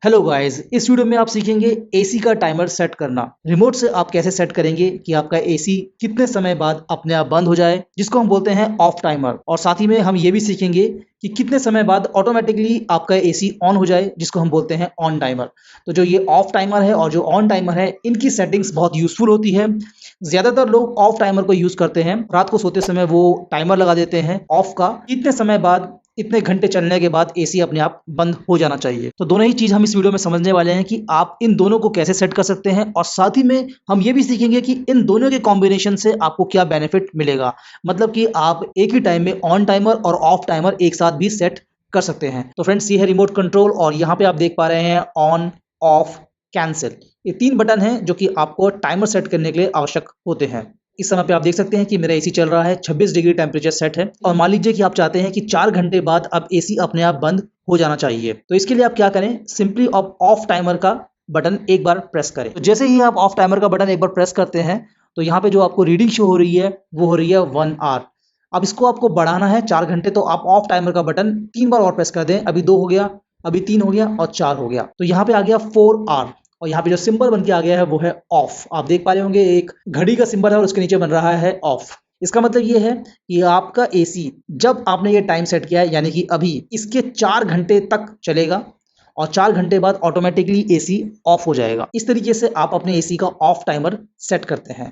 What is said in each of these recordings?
Hello guys, इस video में आप सीखेंगे एसी का टाइमर सेट करना। रिमोट से आप कैसे सेट करेंगे कि आपका एसी कितने समय बाद अपने आप बंद हो जाए, जिसको हम बोलते हैं ऑफ टाइमर। और साथ ही में हम ये भी सीखेंगे कि कितने समय बाद ऑटोमेटिकली आपका एसी ऑन हो जाए, जिसको हम बोलते हैं ऑन टाइमर। तो जो ये ऑफ टाइमर है और जो ऑन टाइमर है, इनकी सेटिंग्स बहुत यूजफुल होती है। ज्यादातर लोग ऑफ टाइमर को यूज करते हैं, रात को सोते समय वो टाइमर लगा देते हैं ऑफ का, इतने समय बाद, इतने घंटे चलने के बाद एसी अपने आप बंद हो जाना चाहिए। तो दोनों ही चीज हम इस वीडियो में समझने वाले हैं कि आप इन दोनों को कैसे सेट कर सकते हैं, और साथ ही में हम ये भी सीखेंगे कि इन दोनों के कॉम्बिनेशन से आपको क्या बेनिफिट मिलेगा। मतलब कि आप एक ही टाइम में ऑन टाइमर और ऑफ टाइमर एक साथ भी सेट कर सकते हैं। तो फ्रेंड्स, ये है रिमोट कंट्रोल और यहाँ पे आप देख पा रहे हैं ऑन, ऑफ, कैंसिल। ये 3 बटन हैं जो कि आपको टाइमर सेट करने के लिए आवश्यक होते हैं। इस समय पे आप देख सकते हैं कि मेरा एसी चल रहा है, 26 डिग्री टेम्परेचर सेट है। और मान लीजिए कि आप चाहते हैं कि 4 घंटे बाद अब एसी अपने आप बंद हो जाना चाहिए। तो इसके लिए आप क्या करें, सिंपली आप ऑफ टाइमर का बटन एक बार प्रेस करें। तो जैसे ही आप ऑफ टाइमर का बटन एक बार प्रेस करते हैं तो यहाँ पे जो आपको रीडिंग शो हो रही है वो हो रही है 1 आवर। अब इसको आपको बढ़ाना है 4 घंटे, तो आप ऑफ टाइमर का बटन 3 बार और प्रेस कर दें। अभी 2 हो गया, अभी 3 हो गया और 4 हो गया, तो यहाँ पे आ गया 4 आवर। और यहाँ पे जो सिंबल बन के आ गया है वो है ऑफ। आप देख पा रहे होंगे एक घड़ी का सिंबल है और उसके नीचे बन रहा है ऑफ। इसका मतलब ये है कि आपका एसी जब आपने ये टाइम सेट किया है, यानी कि अभी, इसके 4 घंटे तक चलेगा और 4 घंटे बाद ऑटोमेटिकली एसी ऑफ हो जाएगा। इस तरीके से आप अपने एसी का ऑफ टाइमर सेट करते हैं।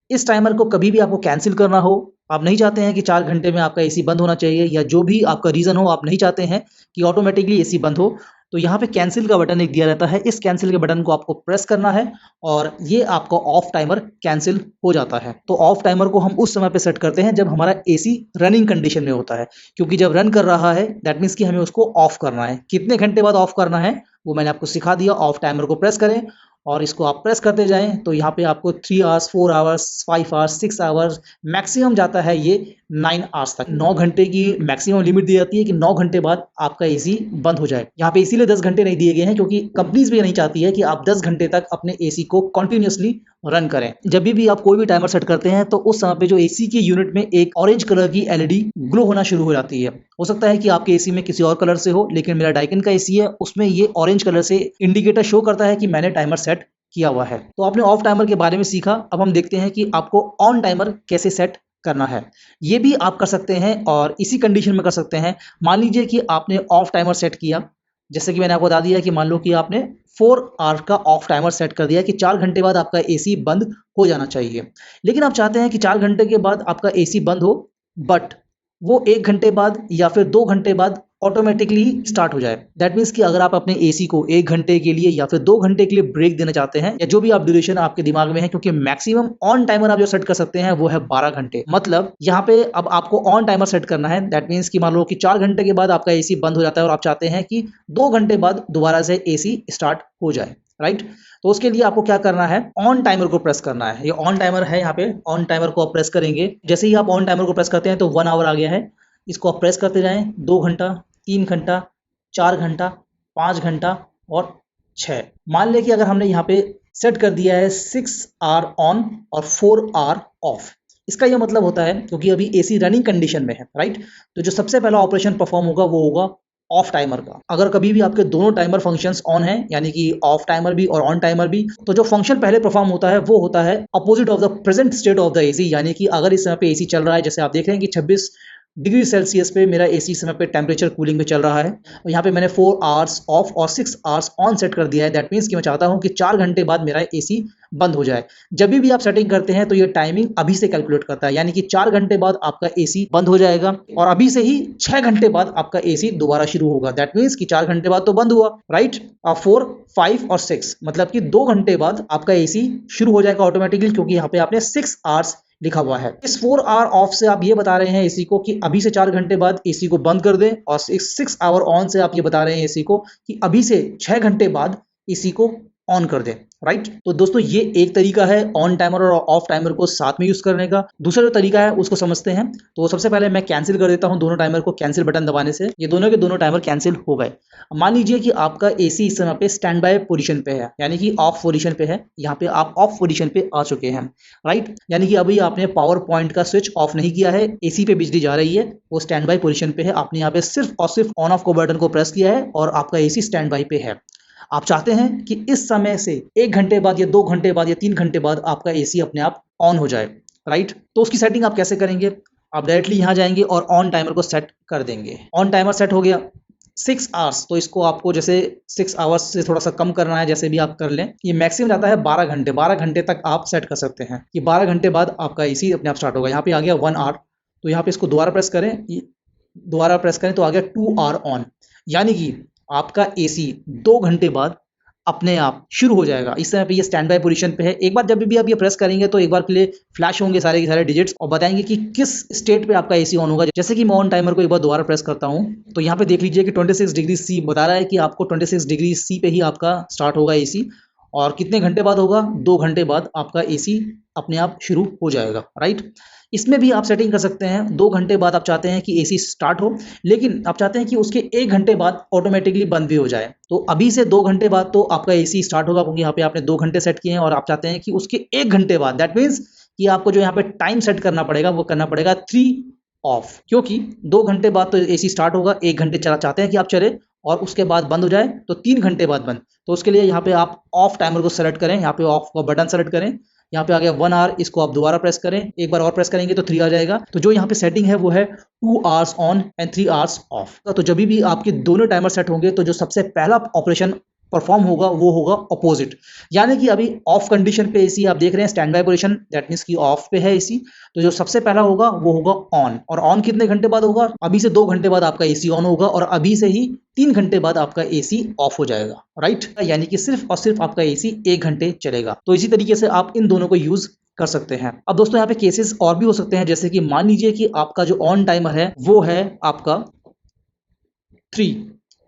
इस टाइमर को कभी भी आपको कैंसिल करना हो, आप नहीं चाहते हैं कि 4 घंटे में आपका एसी बंद होना चाहिए, या जो भी आपका रीजन हो, आप नहीं चाहते हैं कि ऑटोमेटिकली एसी बंद हो, तो यहाँ पे कैंसिल का बटन एक दिया रहता है। इस कैंसिल के बटन को आपको प्रेस करना है और ये आपका ऑफ टाइमर कैंसिल हो जाता है। तो ऑफ टाइमर को हम उस समय पे सेट करते हैं जब हमारा एसी रनिंग कंडीशन में होता है, क्योंकि जब रन कर रहा है दैट मीन्स कि हमें उसको ऑफ करना है। कितने घंटे बाद ऑफ करना है वो मैंने आपको सिखा दिया। ऑफ टाइमर को प्रेस करें और इसको आप प्रेस करते जाएं तो यहाँ पे आपको 3 hours, 4 hours, 5 hours, 6 hours, maximum जाता है ये 9 आवर्स तक। 9 घंटे की मैक्सिमम लिमिट दी जाती है कि 9 घंटे बाद आपका एसी बंद हो जाए। यहाँ पे इसीलिए 10 घंटे नहीं दिए गए हैं क्योंकि कंपनीज भी नहीं चाहती है कि आप 10 घंटे तक अपने एसी को कंटिन्यूअसली रन करें। जब भी आप कोई भी टाइमर सेट करते हैं तो उस समय पे जो एसी की यूनिट में एक ऑरेंज कलर की एलईडी ग्लो होना शुरू हो जाती है। हो सकता है कि आपके एसी में किसी और कलर से हो, लेकिन मेरा डाइकिन का एसी है, उसमें ये ऑरेंज कलर से इंडिकेटर शो करता है कि मैंने टाइमर सेट किया हुआ है। तो आपने ऑफ टाइमर के बारे में सीखा, अब हम देखते हैं कि आपको ऑन टाइमर कैसे सेट करना है। ये भी आप कर सकते हैं और इसी कंडीशन में कर सकते हैं। मान लीजिए कि आपने ऑफ टाइमर सेट किया, जैसे कि मैंने आपको बता दिया कि मान लो कि आपने 4 आवर का ऑफ टाइमर सेट कर दिया कि 4 घंटे बाद आपका एसी बंद हो जाना चाहिए। लेकिन आप चाहते हैं कि 4 घंटे के बाद आपका एसी बंद हो, बट वो 1 घंटे बाद या फिर 2 घंटे बाद ऑटोमेटिकली स्टार्ट हो जाए। दैट मीन्स कि अगर आप अपने एसी को 1 घंटे के लिए या फिर 2 घंटे के लिए ब्रेक देना चाहते हैं, या जो भी आप ड्यूरेशन आपके दिमाग में है, क्योंकि मैक्सिमम ऑन टाइमर आप जो सेट कर सकते हैं वो है 12 घंटे। मतलब यहाँ पे अब आपको ऑन टाइमर सेट करना है। दैट मीन्स कि मान लो कि 4 घंटे के बाद आपका एसी बंद हो जाता है और आप चाहते हैं कि 2 घंटे बाद दोबारा से एसी स्टार्ट हो जाए, राइट। तो उसके लिए आपको क्या करना है, ऑन टाइमर को प्रेस करना है। ये ऑन टाइमर है, यहाँ पे ऑन टाइमर को आप प्रेस करेंगे। जैसे ही आप ऑन टाइमर को प्रेस करते हैं तो 1 आवर आ गया है। इसको आप प्रेस करते जाएं, 2 घंटा, 3 घंटा, 4 घंटा, 5 घंटा और 6। मान लें कि अगर हमने यहाँ पे सेट कर दिया है 6 आवर ऑन और 4 आवर ऑफ। इसका यह मतलब होता है, क्योंकि अभी एसी रनिंग कंडीशन में है, राइट, तो जो सबसे पहला ऑपरेशन परफॉर्म होगा वो होगा ऑफ टाइमर का। अगर कभी भी आपके दोनों टाइमर फंक्शंस ऑन हैं, यानी कि ऑफ टाइमर भी और ऑन टाइमर भी, तो जो फंक्शन पहले परफॉर्म होता है वो होता है opposite of the present state of the AC. यानी कि अगर इस समय पे एसी चल रहा है, जैसे आप देख रहे हैं कि 26 डिग्री सेल्सियस पे मेरा एसी समय पे टेम्परेचर कूलिंग में चल रहा है, और यहाँ पे मैंने 4 आवर्स ऑफ और 6 आवर्स ऑन सेट कर दिया है। दैट मीन्स कि मैं चाहता हूँ कि 4 घंटे बाद मेरा एसी बंद हो जाए। जब भी आप सेटिंग करते हैं तो ये टाइमिंग अभी से कैलकुलेट करता है, यानी कि 4 घंटे बाद आपका एसी बंद हो जाएगा और अभी से ही 6 घंटे बाद आपका एसी दोबारा शुरू होगा। दैट मीन्स कि 4 घंटे बाद तो बंद हुआ, राइट। 4, 5 और 6 मतलब कि 2 घंटे बाद आपका एसी शुरू हो जाएगा ऑटोमेटिकली, क्योंकि यहाँ पे आपने 6 आवर्स लिखा हुआ है। इस 4 आवर ऑफ से आप ये बता रहे हैं एसी को कि अभी से 4 घंटे बाद एसी को बंद कर दें, और 6 आवर ऑन से आप ये बता रहे हैं एसी को कि अभी से 6 घंटे बाद एसी को ऑन कर दें, राइट। तो दोस्तों, ये एक तरीका है ऑन टाइमर और ऑफ टाइमर को साथ में यूज करने का। दूसरा जो तरीका है उसको समझते हैं। तो सबसे पहले मैं कैंसिल कर देता हूं दोनों टाइमर को। कैंसिल बटन दबाने से ये दोनों के दोनों टाइमर कैंसिल हो गए। मान लीजिए कि आपका एसी इस समय पे स्टैंड बाय पोजीशन पे है, यानी कि ऑफ पोजीशन पे है। यहाँ पे आप ऑफ पोजीशन पे आ चुके हैं, राइट। यानी कि अभी आपने पावर पॉइंट का स्विच ऑफ नहीं किया है, एसी पे बिजली जा रही है, वो स्टैंड बाय पोजीशन पे है। आपने यहाँ पे सिर्फ और सिर्फ ऑन ऑफ को बटन को प्रेस किया है और आपका एसी स्टैंड बाय पे है। आप चाहते हैं कि इस समय से 1 घंटे बाद या 2 घंटे बाद या 3 घंटे बाद आपका एसी अपने आप ऑन हो जाए, राइट? तो उसकी सेटिंग आप कैसे करेंगे? आप डायरेक्टली यहाँ जाएंगे और ऑन टाइमर को सेट कर देंगे। ऑन टाइमर सेट हो गया 6 आवर्स, तो इसको आपको जैसे 6 आवर्स से थोड़ा सा कम करना है, जैसे भी आप कर लें। ये मैक्सिमम जाता है 12 घंटे, 12 घंटे तक आप सेट कर सकते हैं कि 12 घंटे बाद आपका एसी अपने आप स्टार्ट होगा। यहाँ पे आ गया 1 आवर, तो यहाँ पे इसको दोबारा प्रेस करें, दोबारा प्रेस करें तो आ गया 2 आवर ऑन, यानी कि आपका एसी 2 घंटे बाद अपने आप शुरू हो जाएगा। इस समय पे ये स्टैंड बाय पोजीशन पे है। एक बार जब भी आप ये प्रेस करेंगे तो एक बार के लिए फ्लैश होंगे सारे के सारे डिजिट्स और बताएंगे कि किस स्टेट पे आपका एसी ऑन होगा। जैसे कि मैं ऑन टाइमर को एक बार दोबारा प्रेस करता हूं तो यहाँ पे देख लीजिए कि 26 डिग्री सी बता रहा है कि आपको 26 डिग्री सी पे ही आपका स्टार्ट होगा एसी। और कितने घंटे बाद होगा? 2 घंटे बाद आपका एसी अपने आप शुरू हो जाएगा, राइट? इसमें भी आप सेटिंग कर सकते हैं। 2 घंटे बाद आप चाहते हैं कि एसी स्टार्ट हो, लेकिन आप चाहते हैं कि उसके 1 घंटे बाद ऑटोमेटिकली बंद भी हो जाए। तो अभी से 2 घंटे बाद तो आपका एसी स्टार्ट होगा, क्योंकि यहाँ पे आपने 2 घंटे सेट किए हैं और आप चाहते हैं कि उसके 1 घंटे बाद, दैट मीन्स कि आपको जो यहाँ पे टाइम सेट करना पड़ेगा वो करना पड़ेगा 3 ऑफ, क्योंकि 2 घंटे बाद तो एसी स्टार्ट होगा, 1 घंटे चला चाहते हैं कि आप चले और उसके बाद बंद हो जाए, तो 3 घंटे बाद बंद। तो उसके लिए यहाँ पे आप ऑफ टाइमर को सेलेक्ट करें, यहाँ पे ऑफ का बटन सेलेक्ट करें, यहाँ पे आ गया 1 आवर, इसको आप दोबारा प्रेस करें, एक बार और प्रेस करेंगे तो 3 आ जाएगा। तो जो यहाँ पे सेटिंग है वो है 2 hours on and 3 hours of. तो जब भी आपके दोनों टाइमर सेट होंगे तो जो सबसे पहला ऑपरेशन परफॉर्म होगा वो होगा अपोजिट, यानी कि अभी ऑफ कंडीशन पे एसी आप देख रहे हैं stand by position, that means कि ऑफ पे है एसी। तो जो सबसे पहला होगा वो होगा ऑन, और ऑन कितने घंटे बाद होगा? अभी से 2 घंटे बाद आपका एसी ऑन होगा और अभी से ही 3 घंटे बाद आपका एसी ऑफ हो जाएगा, राइट? यानी कि सिर्फ और सिर्फ आपका एसी 1 घंटे चलेगा। तो इसी तरीके से आप इन दोनों को यूज कर सकते हैं। अब दोस्तों यहाँ पे केसेस और भी हो सकते हैं, जैसे कि मान लीजिए कि आपका जो ऑन टाइमर है वो है आपका 3,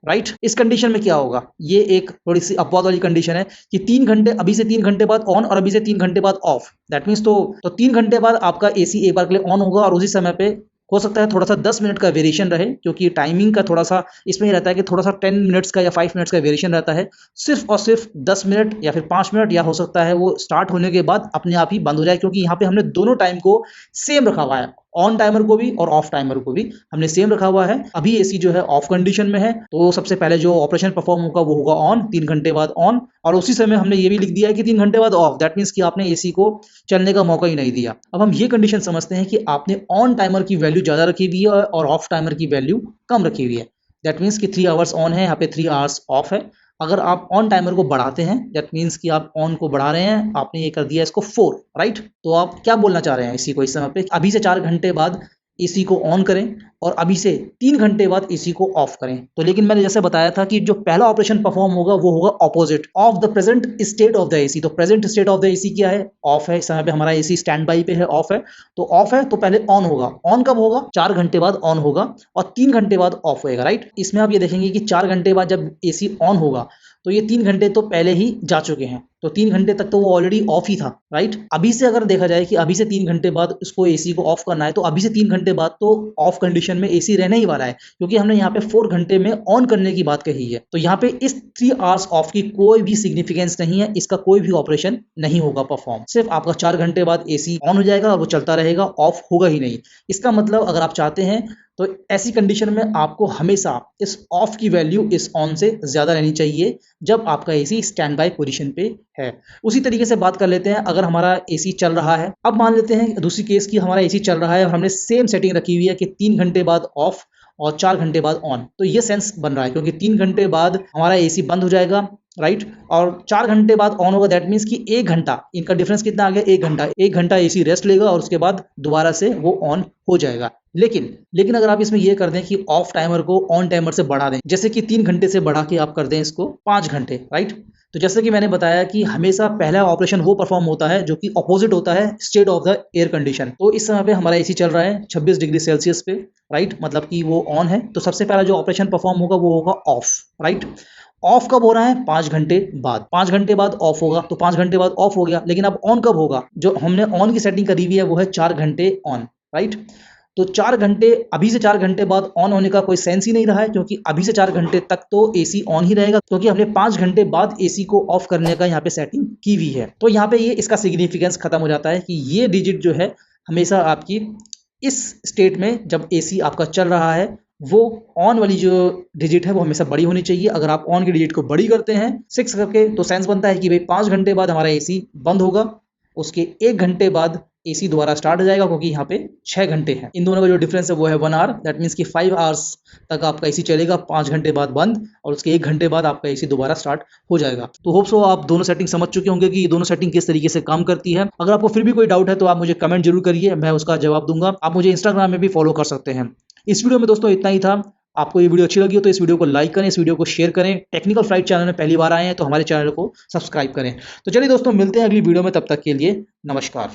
राइट? इस कंडीशन में क्या होगा? ये एक थोड़ी सी अपवाद वाली कंडीशन है कि 3 घंटे, अभी से 3 घंटे बाद ऑन और अभी से 3 घंटे बाद ऑफ, दैट मीन्स तो 3 घंटे बाद आपका एसी एक बार के लिए ऑन होगा और उसी समय पे हो सकता है थोड़ा सा 10 मिनट का वेरिएशन रहे, क्योंकि टाइमिंग का थोड़ा सा इसमें ही रहता है कि थोड़ा सा 10 मिनट्स का या 5 मिनट्स का वेरिएशन रहता है। सिर्फ और सिर्फ 10 मिनट या फिर 5 मिनट, या हो सकता है वो स्टार्ट होने के बाद अपने आप ही बंद हो जाए, क्योंकि यहाँ पे हमने दोनों टाइम को सेम रखा हुआ है, ऑन टाइमर को भी और ऑफ टाइमर को भी हमने सेम रखा हुआ है। अभी एसी जो है ऑफ कंडीशन में है, तो सबसे पहले जो ऑपरेशन परफॉर्म होगा वो होगा ऑन, 3 घंटे बाद ऑन, और उसी समय हमने ये भी लिख दिया है कि 3 घंटे बाद ऑफ, दैट मीन्स कि आपने एसी को चलने का मौका ही नहीं दिया। अब हम ये कंडीशन समझते हैं कि आपने ऑन टाइमर की वैल्यू ज्यादा रखी हुई है और ऑफ टाइमर की वैल्यू कम रखी हुई है। दैट मीन्स कि 3 आवर्स ऑन है, यहाँ पे 3 आवर्स ऑफ है। अगर आप ऑन टाइमर को बढ़ाते हैं, दैट मीन्स कि आप ऑन को बढ़ा रहे हैं, आपने ये कर दिया इसको 4, राइट? तो आप क्या बोलना चाह रहे हैं इसी को इस समय पे? अभी से 4 घंटे बाद एसी को ऑन करें और अभी से 3 घंटे बाद एसी को ऑफ करें। तो लेकिन मैंने जैसे बताया था कि जो पहला ऑपरेशन परफॉर्म होगा वो होगा opposite of the present state of the AC. तो present state of the AC क्या है? ऑफ है। इस समय पे हमारा एसी स्टैंड बाई पे है, ऑफ है। तो ऑफ है तो पहले ऑन होगा। ऑन कब होगा? 4 घंटे बाद ऑन होगा और 3 घंटे बाद ऑफ होएगा, राइट? इसमें आप ये देखेंगे कि 4 घंटे बाद जब एसी ऑन होगा तो ये 3 घंटे तो पहले ही जा चुके हैं, तो 3 घंटे तक तो वो ऑलरेडी ऑफ ही था, राइट? अभी से अगर देखा जाए कि अभी से 3 घंटे बाद उसको एसी को ऑफ करना है, तो अभी से 3 घंटे बाद तो ऑफ कंडीशन में एसी रहने ही वाला है, क्योंकि हमने यहाँ पे 4 घंटे में ऑन करने की बात कही है। तो यहाँ पे इस 3 आवर्स ऑफ की कोई भी सिग्निफिकेंस नहीं है, इसका कोई भी ऑपरेशन नहीं होगा परफॉर्म। सिर्फ आपका 4 घंटे बाद एसी ऑन हो जाएगा और वो चलता रहेगा, ऑफ होगा ही नहीं। इसका मतलब अगर आप चाहते हैं तो ऐसी कंडीशन में आपको हमेशा इस ऑफ की वैल्यू इस ऑन से ज्यादा रहनी चाहिए जब आपका एसी स्टैंड बाय पोजीशन पे है। उसी तरीके से बात कर लेते हैं, अगर हमारा एसी चल रहा है, अब मान लेते हैं दूसरी केस की हमारा एसी चल रहा है और हमने सेम सेटिंग रखी हुई है कि 3 घंटे बाद ऑफ और 4 घंटे बाद ऑन। तो ये सेंस बन रहा है क्योंकि 3 घंटे बाद हमारा एसी बंद हो जाएगा, राइट? और 4 घंटे बाद ऑन होगा, दैट मीन्स कि 1 घंटा, इनका डिफरेंस कितना आ गया? 1 घंटा एसी रेस्ट लेगा और उसके बाद दोबारा से वो ऑन हो जाएगा। लेकिन अगर आप इसमें ये कर दें कि ऑफ टाइमर को ऑन टाइमर से बढ़ा दें, जैसे कि 3 घंटे से बढ़ा के आप कर दें इसको 5 घंटे, राइट? तो जैसे कि मैंने बताया कि हमेशा पहला ऑपरेशन वो परफॉर्म होता है जो कि ऑपोजिट होता है state of the air condition. तो इस समय पे हमारा एसी चल रहा है 26 डिग्री सेल्सियस पे, राइट? मतलब कि वो ऑन है, तो सबसे पहला जो ऑपरेशन परफॉर्म होगा वो होगा ऑफ, राइट? ऑफ कब हो रहा है? 5 घंटे बाद। 5 घंटे बाद ऑफ होगा, तो 5 घंटे बाद ऑफ हो गया। लेकिन अब ऑन कब होगा? जो हमने ऑन की सेटिंग करी हुई है वो है 4 घंटे ऑन, राइट? तो 4 घंटे, अभी से 4 घंटे बाद ऑन होने का कोई सेंस ही नहीं रहा है, क्योंकि अभी से 4 घंटे तक तो एसी ऑन ही रहेगा, क्योंकि हमने 5 घंटे बाद एसी को ऑफ करने का यहाँ पे सेटिंग की हुई है। तो यहाँ पे ये इसका सिग्निफिकेंस खत्म हो जाता है कि ये डिजिट जो है हमेशा आपकी इस स्टेट में जब एसी आपका चल रहा है वो ऑन वाली जो डिजिट है वो हमेशा बड़ी होनी चाहिए। अगर आप ऑन की डिजिट को बड़ी करते हैं 6 करके तो सेंस बनता है कि भाई 5 घंटे बाद हमारा एसी बंद होगा, उसके 1 घंटे बाद एसी दोबारा स्टार्ट हो जाएगा, क्योंकि यहाँ पे 6 घंटे हैं। इन दोनों का जो डिफरेंस है वो है 1 आवर। दैट मीन्स कि 5 आवर्स तक आपका एसी चलेगा, 5 घंटे बाद बंद, और उसके 1 घंटे बाद आपका एसी दोबारा स्टार्ट हो जाएगा। तो होप सो आप दोनों सेटिंग समझ चुके होंगे कि ये दोनों सेटिंग किस तरीके से काम करती है। अगर आपको फिर भी कोई डाउट है तो आप मुझे कमेंट जरूर करिए, मैं उसका जवाब दूंगा। आप मुझे इंस्टाग्राम में भी फॉलो कर सकते हैं। इस वीडियो में दोस्तों इतना ही था। आपको ये वीडियो अच्छी लगी हो तो इस वीडियो को लाइक करें, इस वीडियो को शेयर करें। टेक्निकल फ्लाइट चैनल में पहली बार आए हैं तो हमारे चैनल को सब्सक्राइब करें। तो चलिए दोस्तों, मिलते हैं अगली वीडियो में, तब तक के लिए नमस्कार।